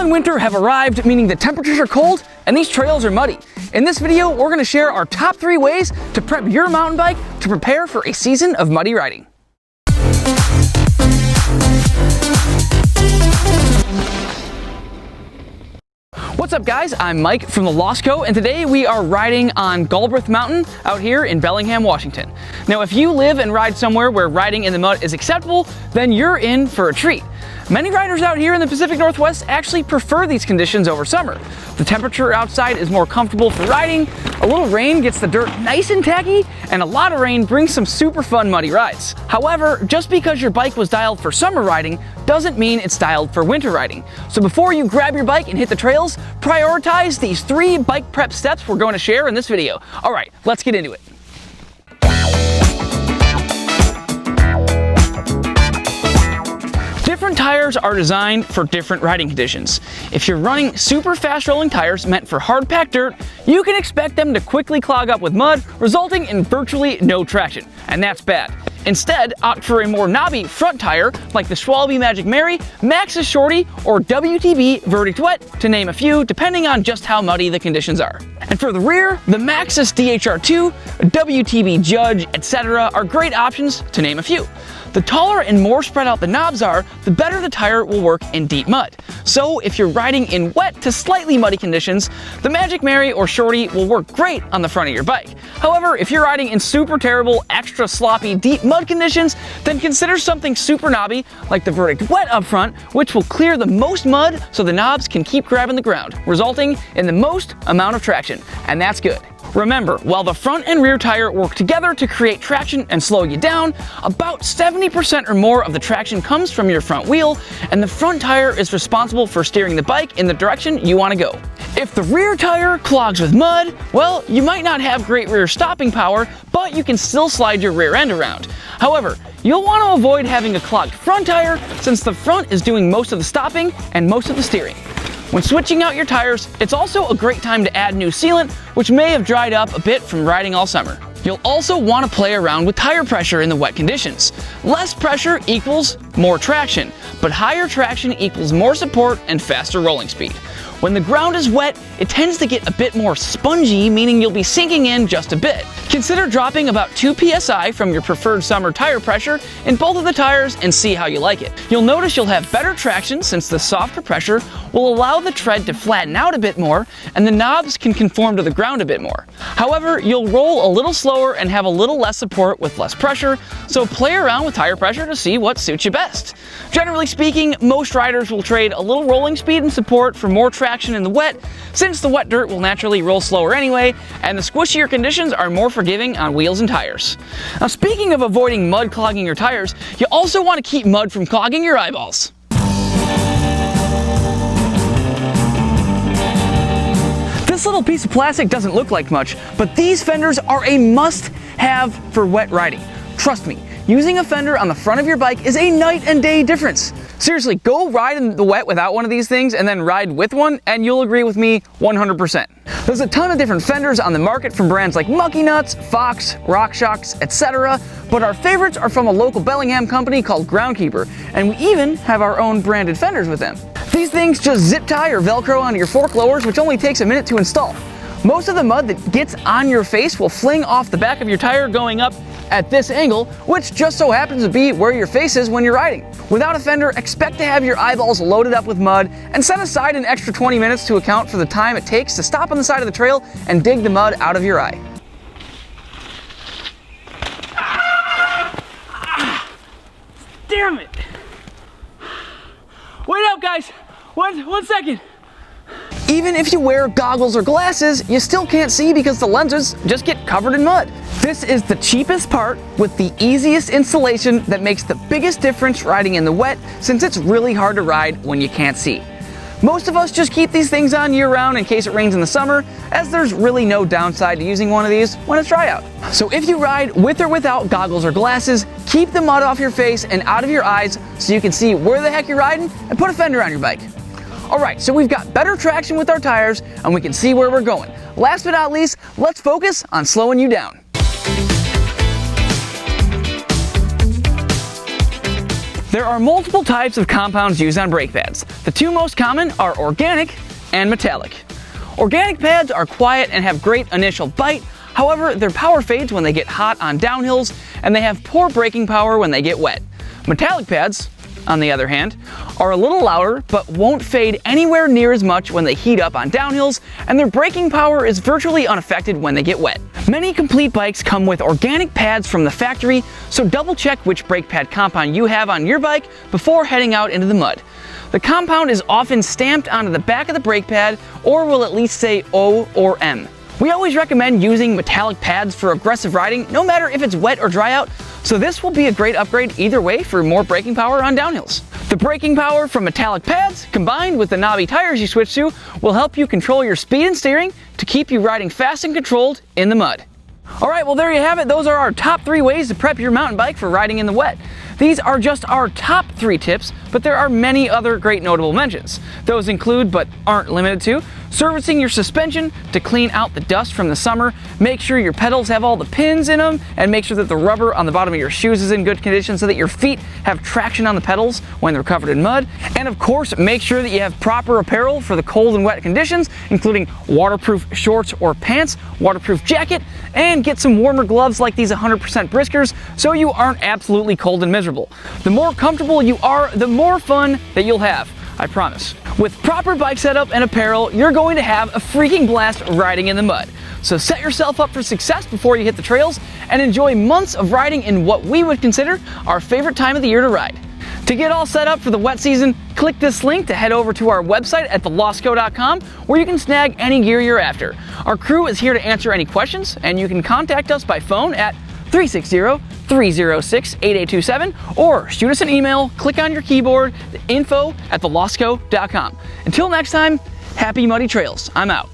and winter have arrived, meaning the temperatures are cold and these trails are muddy. In this video, we're going to share our top 3 ways to prep your mountain bike to prepare for a season of muddy riding. What's up guys, I'm Mike from the Lost Co, and today we are riding on Galbraith Mountain out here in Bellingham, Washington. Now if you live and ride somewhere where riding in the mud is acceptable, then you're in for a treat. Many riders out here in the Pacific Northwest actually prefer these conditions over summer. The temperature outside is more comfortable for riding, a little rain gets the dirt nice and tacky, and a lot of rain brings some super fun muddy rides. However, just because your bike was dialed for summer riding doesn't mean it's dialed for winter riding. So before you grab your bike and hit the trails, prioritize these 3 bike prep steps we're going to share in this video. All right, let's get into it. Different tires are designed for different riding conditions. If you're running super fast rolling tires meant for hard packed dirt, you can expect them to quickly clog up with mud, resulting in virtually no traction, and that's bad. Instead, opt for a more knobby front tire like the Schwalbe Magic Mary, Maxxis Shorty, or WTB Verdict Wet, to name a few, depending on just how muddy the conditions are. And for the rear, the Maxxis DHR2, WTB Judge, etc. are great options, to name a few. The taller and more spread out the knobs are, the better the tire will work in deep mud. So if you're riding in wet to slightly muddy conditions, the Magic Mary or Shorty will work great on the front of your bike. However, if you're riding in super terrible, extra sloppy, deep mud conditions, then consider something super knobby like the Verdict Wet up front, which will clear the most mud so the knobs can keep grabbing the ground, resulting in the most amount of traction, and that's good. Remember, while the front and rear tire work together to create traction and slow you down, about 70% or more of the traction comes from your front wheel, and the front tire is responsible for steering the bike in the direction you want to go. If the rear tire clogs with mud, well, you might not have great rear stopping power, but you can still slide your rear end around. However, you'll want to avoid having a clogged front tire since the front is doing most of the stopping and most of the steering. When switching out your tires, it's also a great time to add new sealant, which may have dried up a bit from riding all summer. You'll also want to play around with tire pressure in the wet conditions. Less pressure equals more traction, but higher traction equals more support and faster rolling speed. When the ground is wet, it tends to get a bit more spongy, meaning you'll be sinking in just a bit. Consider dropping about 2 psi from your preferred summer tire pressure in both of the tires and see how you like it. You'll notice you'll have better traction since the softer pressure will allow the tread to flatten out a bit more and the knobs can conform to the ground a bit more. However, you'll roll a little slower and have a little less support with less pressure, so play around with tire pressure to see what suits you best. Generally speaking, most riders will trade a little rolling speed and support for more traction in the wet, since the wet dirt will naturally roll slower anyway, and the squishier conditions are more forgiving on wheels and tires. Now speaking of avoiding mud clogging your tires, you also want to keep mud from clogging your eyeballs. This little piece of plastic doesn't look like much, but these fenders are a must-have for wet riding. Trust me, using a fender on the front of your bike is a night and day difference. Seriously, go ride in the wet without one of these things and then ride with one, and you'll agree with me 100%. There's a ton of different fenders on the market from brands like Mucky Nuts, Fox, RockShox, etc., but our favorites are from a local Bellingham company called Groundkeeper, and we even have our own branded fenders with them. These things just zip tie or Velcro onto your fork lowers, which only takes a minute to install. Most of the mud that gets on your face will fling off the back of your tire going up at this angle, which just so happens to be where your face is when you're riding. Without a fender, expect to have your eyeballs loaded up with mud and set aside an extra 20 minutes to account for the time it takes to stop on the side of the trail and dig the mud out of your eye. Damn it! Wait up guys, one second. Even if you wear goggles or glasses, you still can't see because the lenses just get covered in mud. This is the cheapest part with the easiest installation that makes the biggest difference riding in the wet, since it's really hard to ride when you can't see. Most of us just keep these things on year-round in case it rains in the summer, as there's really no downside to using one of these when it's dry out. So if you ride with or without goggles or glasses, keep the mud off your face and out of your eyes so you can see where the heck you're riding, and put a fender on your bike. Alright, so we've got better traction with our tires and we can see where we're going. Last but not least, let's focus on slowing you down. There are multiple types of compounds used on brake pads. The two most common are organic and metallic. Organic pads are quiet and have great initial bite. However, their power fades when they get hot on downhills, and they have poor braking power when they get wet. Metallic pads, on the other hand, are a little louder but won't fade anywhere near as much when they heat up on downhills, and their braking power is virtually unaffected when they get wet. Many complete bikes come with organic pads from the factory, so double check which brake pad compound you have on your bike before heading out into the mud. The compound is often stamped onto the back of the brake pad or will at least say O or M. We always recommend using metallic pads for aggressive riding, no matter if it's wet or dry out, so this will be a great upgrade either way for more braking power on downhills. The braking power from metallic pads, combined with the knobby tires you switch to, will help you control your speed and steering to keep you riding fast and controlled in the mud. Alright, well there you have it. Those are our top 3 ways to prep your mountain bike for riding in the wet. These are just our top 3 tips, but there are many other great notable mentions. Those include, but aren't limited to, servicing your suspension to clean out the dust from the summer, make sure your pedals have all the pins in them, and make sure that the rubber on the bottom of your shoes is in good condition so that your feet have traction on the pedals when they're covered in mud. And of course, make sure that you have proper apparel for the cold and wet conditions, including waterproof shorts or pants, waterproof jacket, and get some warmer gloves like these 100% Briskers so you aren't absolutely cold and miserable. The more comfortable you are, the more fun that you'll have, I promise. With proper bike setup and apparel, you're going to have a freaking blast riding in the mud. So set yourself up for success before you hit the trails and enjoy months of riding in what we would consider our favorite time of the year to ride. To get all set up for the wet season, click this link to head over to our website at thelostco.com where you can snag any gear you're after. Our crew is here to answer any questions, and you can contact us by phone at 360-306-8827 or shoot us an email, click on your keyboard, info@thelostco.com. Until next time, happy muddy trails. I'm out.